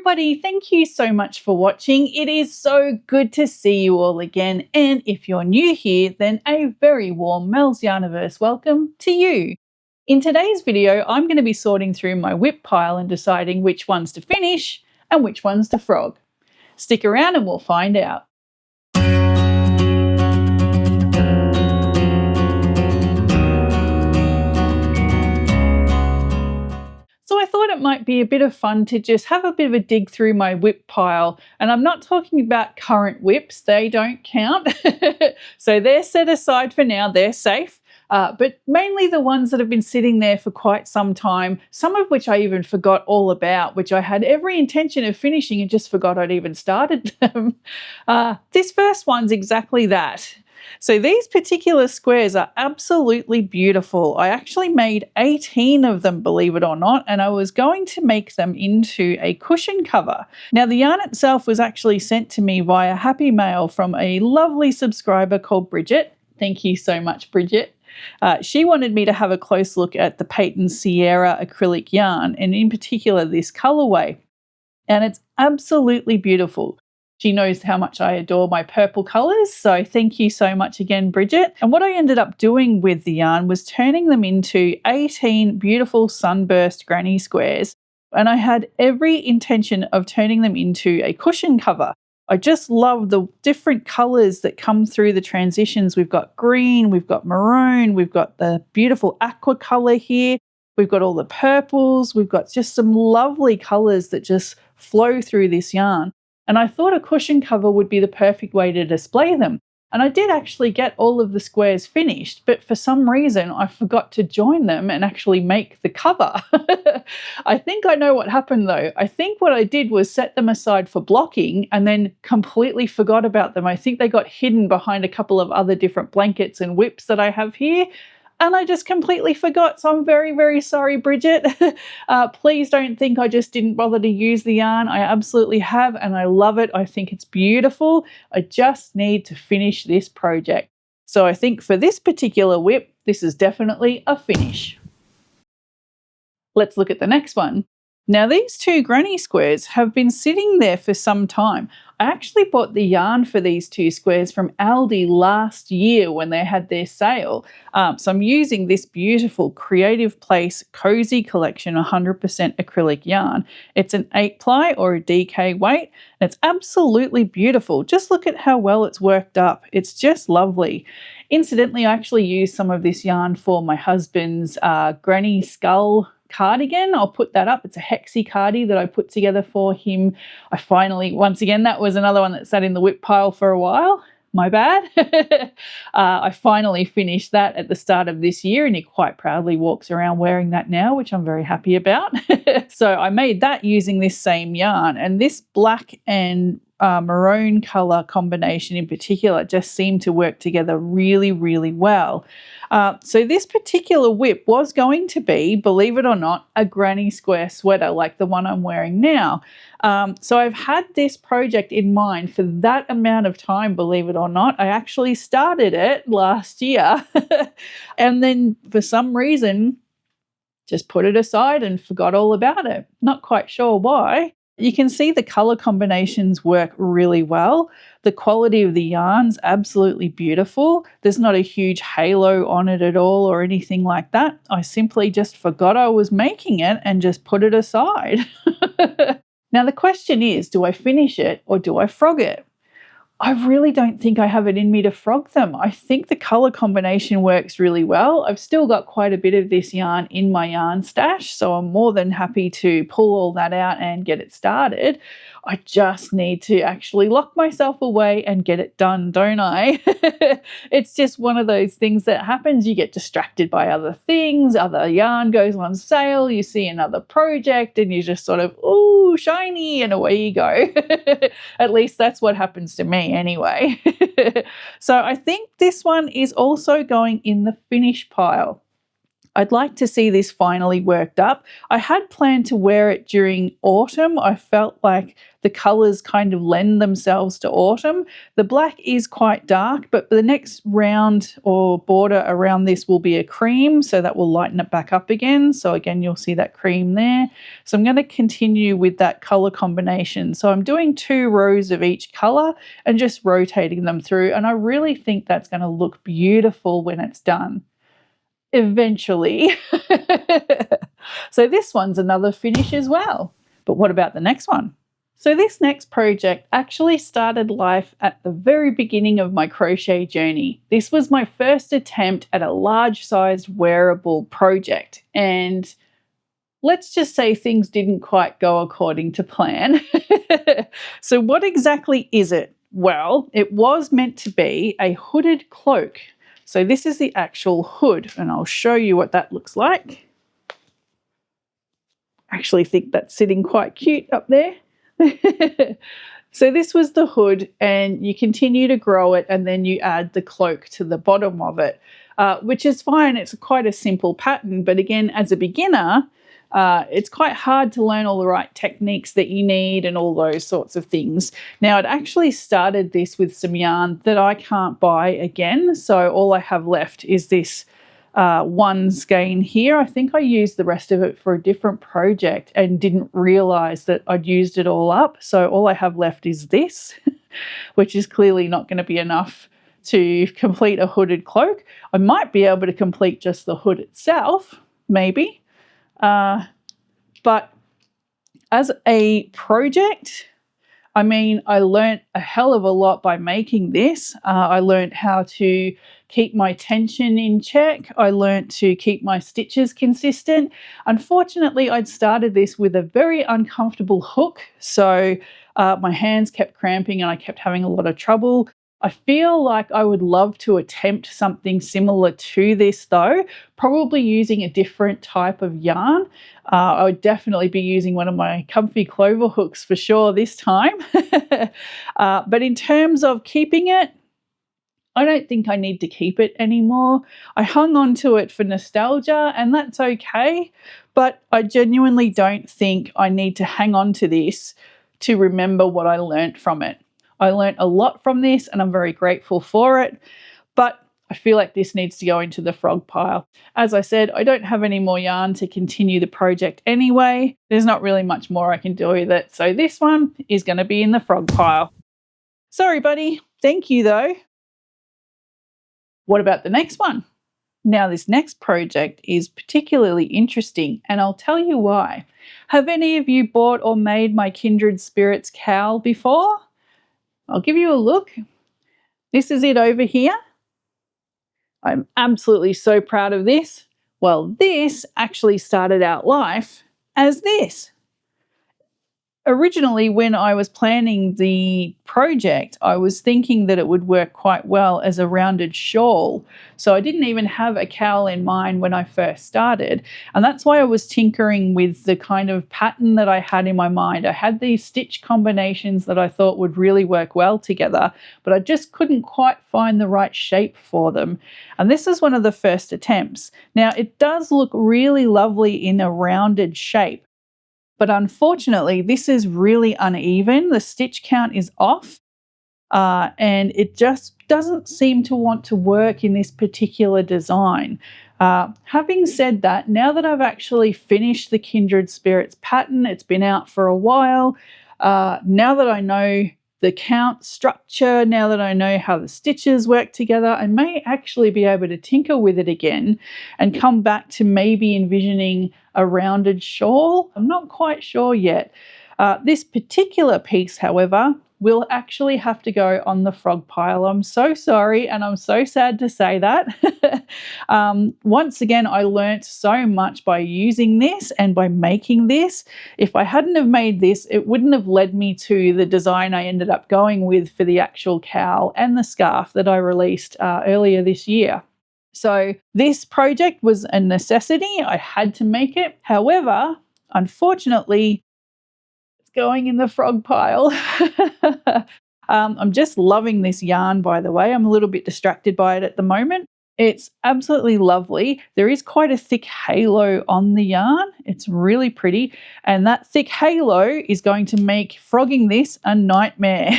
everybody, thank you so much for watching. It is so good to see you all again, and if you're new here, then a very warm Mel's Yarniverse welcome to you. In today's video, I'm going to be sorting through my whip pile and deciding which ones to finish and which ones to frog. Stick around and we'll find out. So I thought it might be a bit of fun to just have a bit of a dig through my whip pile. And I'm not talking about current whips, they don't count. So they're set aside for now, they're safe. But mainly the ones that have been sitting there for quite some time, some of which I even forgot all about, which I had every intention of finishing and just forgot I'd even started them. This first one's exactly that. So these particular squares are absolutely beautiful. I actually made 18 of them, believe it or not, and I was going to make them into a cushion cover. Now the yarn itself was actually sent to me via Happy Mail from a lovely subscriber called Bridget. Thank you so much, Bridget. She wanted me to have a close look at the Peyton Sierra acrylic yarn, and in particular this colorway. And it's absolutely beautiful. She knows how much I adore my purple colours, so thank you so much again, Bridget. And what I ended up doing with the yarn was turning them into 18 beautiful sunburst granny squares, and I had every intention of turning them into a cushion cover. I just love the different colours that come through the transitions. We've got green, we've got maroon, we've got the beautiful aqua colour here, we've got all the purples, we've got just some lovely colours that just flow through this yarn. And I thought a cushion cover would be the perfect way to display them. And I did actually get all of the squares finished, but for some reason I forgot to join them and actually make the cover. I think I know what happened though. I think what I did was set them aside for blocking and then completely forgot about them. I think they got hidden behind a couple of other different blankets and whips that I have here. And I just completely forgot, so I'm very, very sorry, Bridget. Please don't think I just didn't bother to use the yarn. I absolutely have, and I love it. I think it's beautiful. I just need to finish this project. So I think for this particular whip, this is definitely a finish. Let's look at the next one. Now these two granny squares have been sitting there for some time. I actually bought the yarn for these two squares from Aldi last year when they had their sale. So I'm using this beautiful Creative Place Cozy Collection 100% acrylic yarn. It's an 8-ply or a DK weight, and it's absolutely beautiful. Just look at how well it's worked up. It's just lovely. Incidentally, I actually used some of this yarn for my husband's granny skull cardigan. I'll put that up. It's a hexie cardi that I put together for him. I finally, once again, that was another one that sat in the whip pile for a while. My bad. I finally finished that at the start of this year, and he quite proudly walks around wearing that now, which I'm very happy about. So I made that using this same yarn, and this black and maroon color combination in particular just seemed to work together really, really well. So this particular whip was going to be, believe it or not, a granny square sweater like the one I'm wearing now. So I've had this project in mind for that amount of time, believe it or not. I actually started it last year and then for some reason just put it aside and forgot all about it. Not quite sure why. You can see the color combinations work really well. The quality of the yarn's absolutely beautiful. There's not a huge halo on it at all or anything like that. I simply just forgot I was making it and just put it aside. Now the question is, do I finish it or do I frog it? I really don't think I have it in me to frog them. I think the color combination works really well. I've still got quite a bit of this yarn in my yarn stash, so I'm more than happy to pull all that out and get it started. I just need to actually lock myself away and get it done, don't I? It's just one of those things that happens. You get distracted by other things, other yarn goes on sale, you see another project and you just sort of, ooh, shiny, and away you go. At least that's what happens to me anyway. So I think this one is also going in the finish pile. I'd like to see this finally worked up. I had planned to wear it during autumn. I felt like the colours kind of lend themselves to autumn. The black is quite dark, but the next round or border around this will be a cream, so that will lighten it back up again. So again, you'll see that cream there. So I'm going to continue with that colour combination. So I'm doing 2 rows of each colour and just rotating them through, and I really think that's going to look beautiful when it's done. Eventually. So this one's another finish as well. But what about the next one? So this next project actually started life at the very beginning of my crochet journey. This was my first attempt at a large-sized wearable project, and let's just say things didn't quite go according to plan. So what exactly is it? Well, it was meant to be a hooded cloak. So this is the actual hood, and I'll show you what that looks like. I actually think that's sitting quite cute up there. So this was the hood, and you continue to grow it, and then you add the cloak to the bottom of it, which is fine. It's quite a simple pattern, but again, as a beginner, it's quite hard to learn all the right techniques that you need and all those sorts of things. Now, I'd actually started this with some yarn that I can't buy again, so all I have left is this one skein here. I think I used the rest of it for a different project and didn't realise that I'd used it all up, so all I have left is this, which is clearly not going to be enough to complete a hooded cloak. I might be able to complete just the hood itself, maybe. But as a project, I mean, I learnt a hell of a lot by making this. I learnt how to keep my tension in check. I learnt to keep my stitches consistent. Unfortunately, I'd started this with a very uncomfortable hook, so my hands kept cramping and I kept having a lot of trouble. I feel like I would love to attempt something similar to this though, probably using a different type of yarn. I would definitely be using one of my comfy clover hooks for sure this time. But in terms of keeping it, I don't think I need to keep it anymore. I hung on to it for nostalgia, and that's okay, but I genuinely don't think I need to hang on to this to remember what I learnt from it. I learnt a lot from this and I'm very grateful for it, but I feel like this needs to go into the frog pile. As I said, I don't have any more yarn to continue the project anyway. There's not really much more I can do with it, so this one is going to be in the frog pile. Sorry, buddy. Thank you, though. What about the next one? Now, this next project is particularly interesting, and I'll tell you why. Have any of you bought or made my Kindred Spirits cowl before? I'll give you a look. This is it over here. I'm absolutely so proud of this. Well, this actually started out life as this. Originally, when I was planning the project, I was thinking that it would work quite well as a rounded shawl. So I didn't even have a cowl in mind when I first started. And that's why I was tinkering with the kind of pattern that I had in my mind. I had these stitch combinations that I thought would really work well together, but I just couldn't quite find the right shape for them. And this is one of the first attempts. Now, it does look really lovely in a rounded shape. But unfortunately, this is really uneven. The stitch count is off, and it just doesn't seem to want to work in this particular design. Having said that, now that I've actually finished the Kindred Spirits pattern, it's been out for a while. Now that I know the count structure, now that I know how the stitches work together, I may actually be able to tinker with it again and come back to maybe envisioning a rounded shawl. I'm not quite sure yet. This particular piece, however, will actually have to go on the frog pile. I'm so sorry, and I'm so sad to say that. Once again, I learnt so much by using this and by making this. If I hadn't have made this, it wouldn't have led me to the design I ended up going with for the actual cowl and the scarf that I released earlier this year. So this project was a necessity. I had to make it. However, unfortunately, going in the frog pile. I'm just loving this yarn, by the way. I'm a little bit distracted by it at the moment. It's absolutely lovely. There is quite a thick halo on the yarn. It's really pretty. And that thick halo is going to make frogging this a nightmare.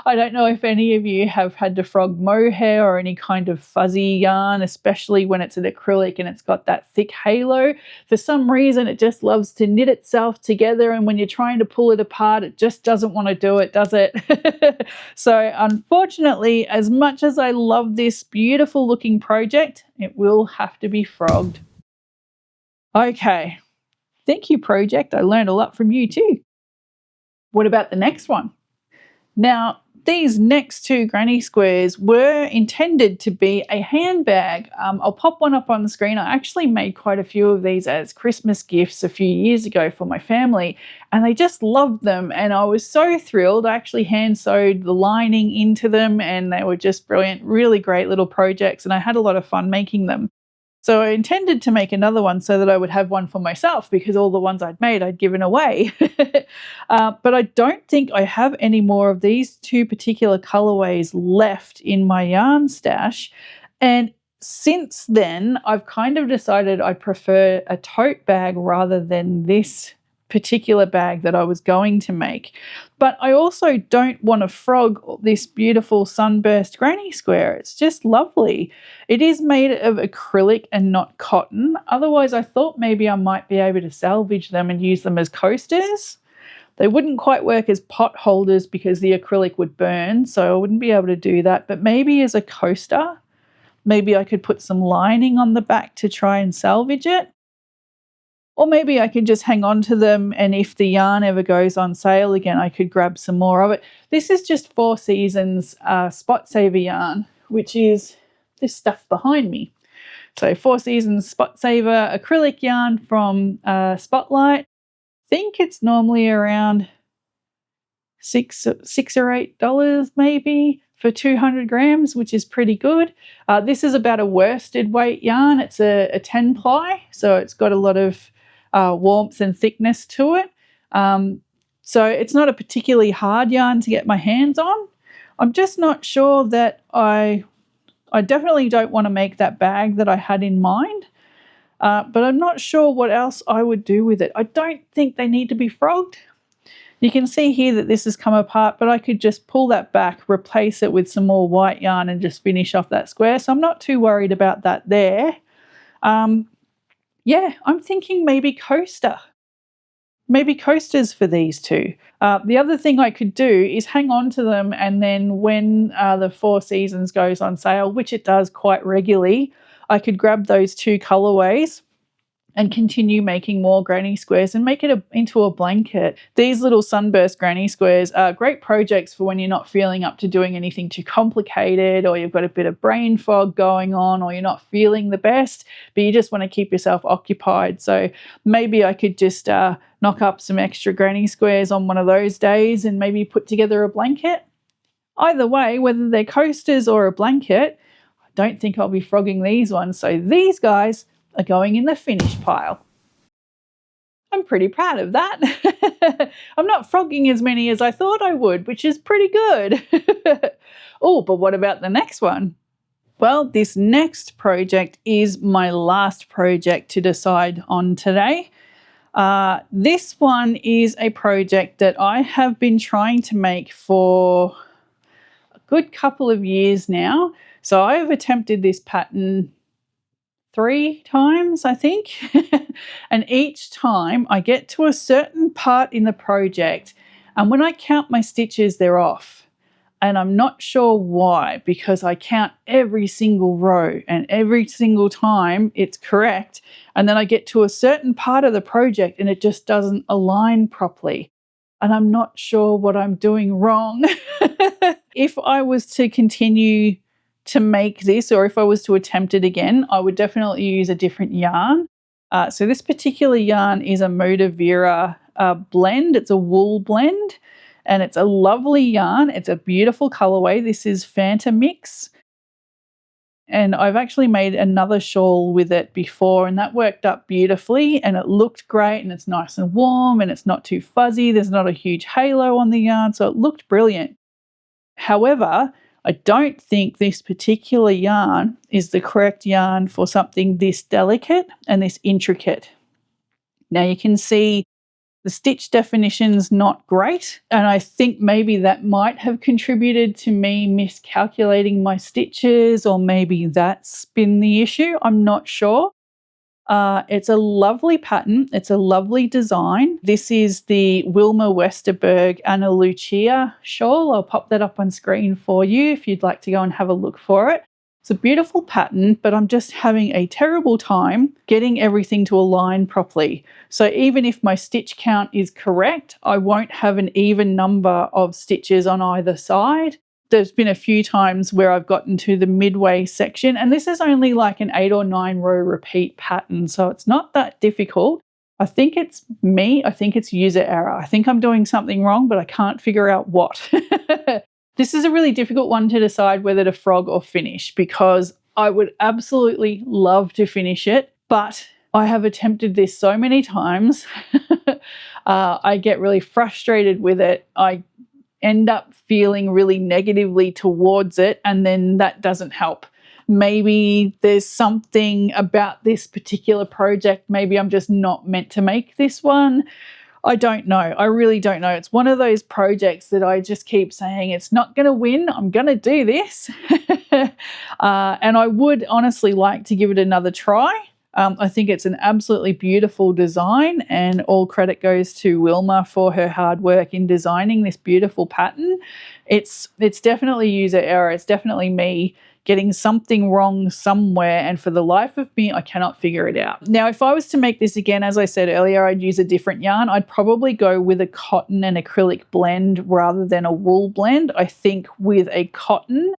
I don't know if any of you have had to frog mohair or any kind of fuzzy yarn, especially when it's an acrylic and it's got that thick halo. For some reason, it just loves to knit itself together. And when you're trying to pull it apart, it just doesn't want to do it, does it? So unfortunately, as much as I love this beautiful looking project, it will have to be frogged. Okay, thank you, project. I learned a lot from you too. What about the next one? Now, these next two granny squares were intended to be a handbag. I'll pop one up on the screen. I actually made quite a few of these as Christmas gifts a few years ago for my family, and they just loved them. And I was so thrilled. I actually hand sewed the lining into them, and they were just brilliant, really great little projects. And I had a lot of fun making them. So I intended to make another one so that I would have one for myself because all the ones I'd made I'd given away. But I don't think I have any more of these two particular colorways left in my yarn stash. And since then, I've kind of decided I prefer a tote bag rather than this particular bag that I was going to make. But I also don't want to frog this beautiful sunburst granny square. It's just lovely. It is made of acrylic and not cotton. Otherwise, I thought maybe I might be able to salvage them and use them as coasters. They wouldn't quite work as pot holders because the acrylic would burn, so I wouldn't be able to do that. But maybe as a coaster, maybe I could put some lining on the back to try and salvage it. Or maybe I could just hang on to them, and if the yarn ever goes on sale again, I could grab some more of it. This is just 4 Seasons Spot Saver yarn, which is this stuff behind me. So 4 Seasons Spot Saver acrylic yarn from Spotlight. I think it's normally around $6 or $8 maybe for 200 grams, which is pretty good. This is about a worsted weight yarn. It's a 10 ply, so it's got a lot of warmth and thickness to it. So it's not a particularly hard yarn to get my hands on. I'm just not sure that I definitely don't want to make that bag that I had in mind, but I'm not sure what else I would do with it. I don't think they need to be frogged. You can see here that this has come apart, but I could just pull that back, replace it with some more white yarn and just finish off that square. So I'm not too worried about that there. Yeah, I'm thinking maybe coaster. Maybe coasters for these two. The other thing I could do is hang on to them, and then when the 4 Seasons goes on sale, which it does quite regularly, I could grab those two colorways and continue making more granny squares and make it into a blanket. These little sunburst granny squares are great projects for when you're not feeling up to doing anything too complicated, or you've got a bit of brain fog going on, or you're not feeling the best, but you just want to keep yourself occupied. So maybe I could just knock up some extra granny squares on one of those days and maybe put together a blanket. Either way, whether they're coasters or a blanket, I don't think I'll be frogging these ones. So these guys are going in the finish pile. I'm pretty proud of that. I'm not frogging as many as I thought I would, which is pretty good. Oh, but what about the next one? Well, this next project is my last project to decide on today. This one is a project that I have been trying to make for a good couple of years now. So I have attempted this pattern 3 times, I think. And each time I get to a certain part in the project, and when I count my stitches, they're off. And I'm not sure why, because I count every single row and every single time it's correct. And then I get to a certain part of the project and it just doesn't align properly. And I'm not sure what I'm doing wrong. If I was to continue to make this, or if I was to attempt it again, I would definitely use a different yarn. So this particular yarn is a Moda Vera blend. It's a wool blend, and it's a lovely yarn. It's a beautiful colorway. This is Fanta Mix. And I've actually made another shawl with it before, and that worked up beautifully, and it looked great, and it's nice and warm, and it's not too fuzzy. There's not a huge halo on the yarn, so it looked brilliant. However, I don't think this particular yarn is the correct yarn for something this delicate and this intricate. Now you can see the stitch definition's not great, and I think maybe that might have contributed to me miscalculating my stitches, or maybe that's been the issue. I'm not sure. It's a lovely pattern. It's a lovely design. This is the Wilma Westerberg Anna Lucia shawl. I'll pop that up on screen for you if you'd like to go and have a look for it. It's a beautiful pattern, but I'm just having a terrible time getting everything to align properly. So even if my stitch count is correct, I won't have an even number of stitches on either side. There's been a few times where I've gotten to the midway section, and this is only like an 8 or 9 row repeat pattern, so it's not that difficult. I think it's me. I think it's user error. I think I'm doing something wrong, but I can't figure out what. This is a really difficult one to decide whether to frog or finish, because I would absolutely love to finish it, but I have attempted this so many times. I get really frustrated with it. I end up feeling really negatively towards it, and then that doesn't help. Maybe there's something about this particular project. Maybe I'm just not meant to make this one. I don't know. I really don't know. It's one of those projects that I just keep saying, it's not going to win. I'm going to do this. And I would honestly like to give it another try. I think it's an absolutely beautiful design, and all credit goes to Wilma for her hard work in designing this beautiful pattern. It's definitely user error. It's definitely me getting something wrong somewhere, and for the life of me, I cannot figure it out. Now, if I was to make this again, as I said earlier, I'd use a different yarn. I'd probably go with a cotton and acrylic blend rather than a wool blend. I think with a cotton,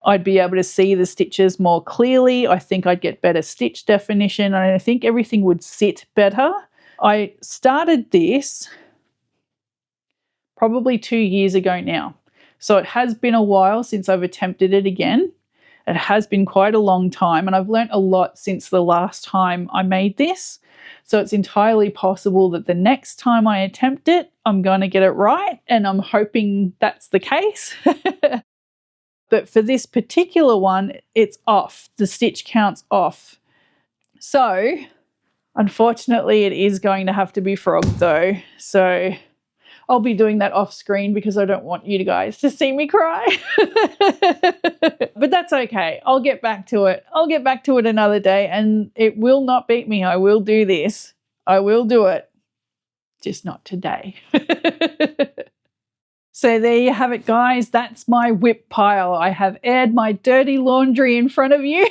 I'd be able to see the stitches more clearly. I think I'd get better stitch definition, and I think everything would sit better. I started this probably 2 years ago now. So it has been a while since I've attempted it again. It has been quite a long time, and I've learnt a lot since the last time I made this. So it's entirely possible that the next time I attempt it, I'm going to get it right, and I'm hoping that's the case. But for this particular one, it's off. The stitch count's off. So unfortunately, it is going to have to be frogged though. So I'll be doing that off screen because I don't want you guys to see me cry. But that's okay. I'll get back to it. I'll get back to it another day, and it will not beat me. I will do this. I will do it. Just not today. So there you have it, guys. That's my whip pile. I have aired my dirty laundry in front of you.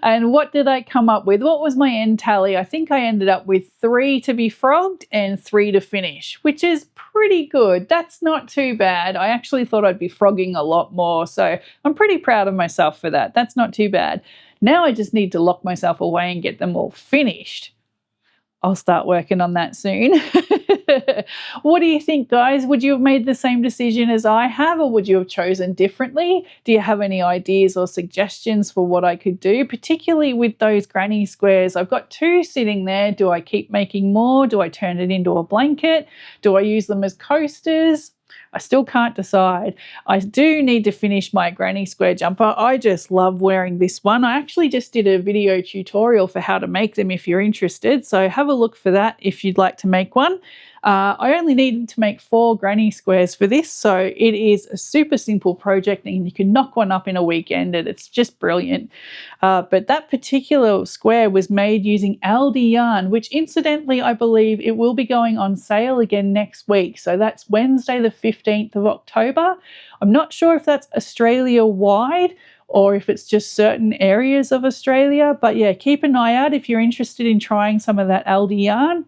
And what did I come up with? What was my end tally? I think I ended up with 3 to be frogged and 3 to finish, which is pretty good. That's not too bad. I actually thought I'd be frogging a lot more, so I'm pretty proud of myself for that. That's not too bad. Now I just need to lock myself away and get them all finished. I'll start working on that soon. What do you think, guys? Would you have made the same decision as I have, or would you have chosen differently? Do you have any ideas or suggestions for what I could do, particularly with those granny squares? I've got 2 sitting there. Do I keep making more? Do I turn it into a blanket? Do I use them as coasters? I still can't decide. I do need to finish my granny square jumper. I just love wearing this one. I actually just did a video tutorial for how to make them if you're interested. So have a look for that if you'd like to make one. I only needed to make 4 granny squares for this, so it is a super simple project and you can knock one up in a weekend and it's just brilliant. But that particular square was made using Aldi yarn, which incidentally I believe it will be going on sale again next week. So that's Wednesday the 15th of October. I'm not sure if that's Australia-wide or if it's just certain areas of Australia, but yeah, keep an eye out if you're interested in trying some of that Aldi yarn.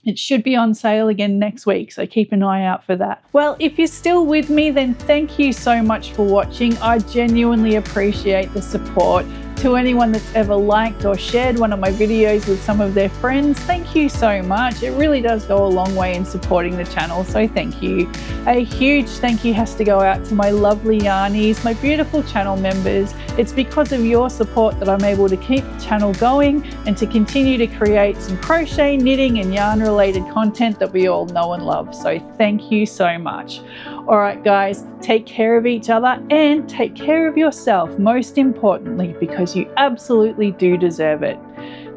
It should be on sale again next week, so keep an eye out for that. Well, if you're still with me, then thank you so much for watching. I genuinely appreciate the support. To anyone that's ever liked or shared one of my videos with some of their friends, thank you so much. It really does go a long way in supporting the channel, so thank you. A huge thank you has to go out to my lovely yarnies, my beautiful channel members. It's because of your support that I'm able to keep the channel going and to continue to create some crochet, knitting and yarn related content that we all know and love. So thank you so much. All right, guys, take care of each other and take care of yourself, most importantly, because you absolutely do deserve it.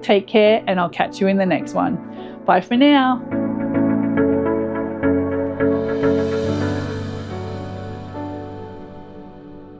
Take care, and I'll catch you in the next one. Bye for now.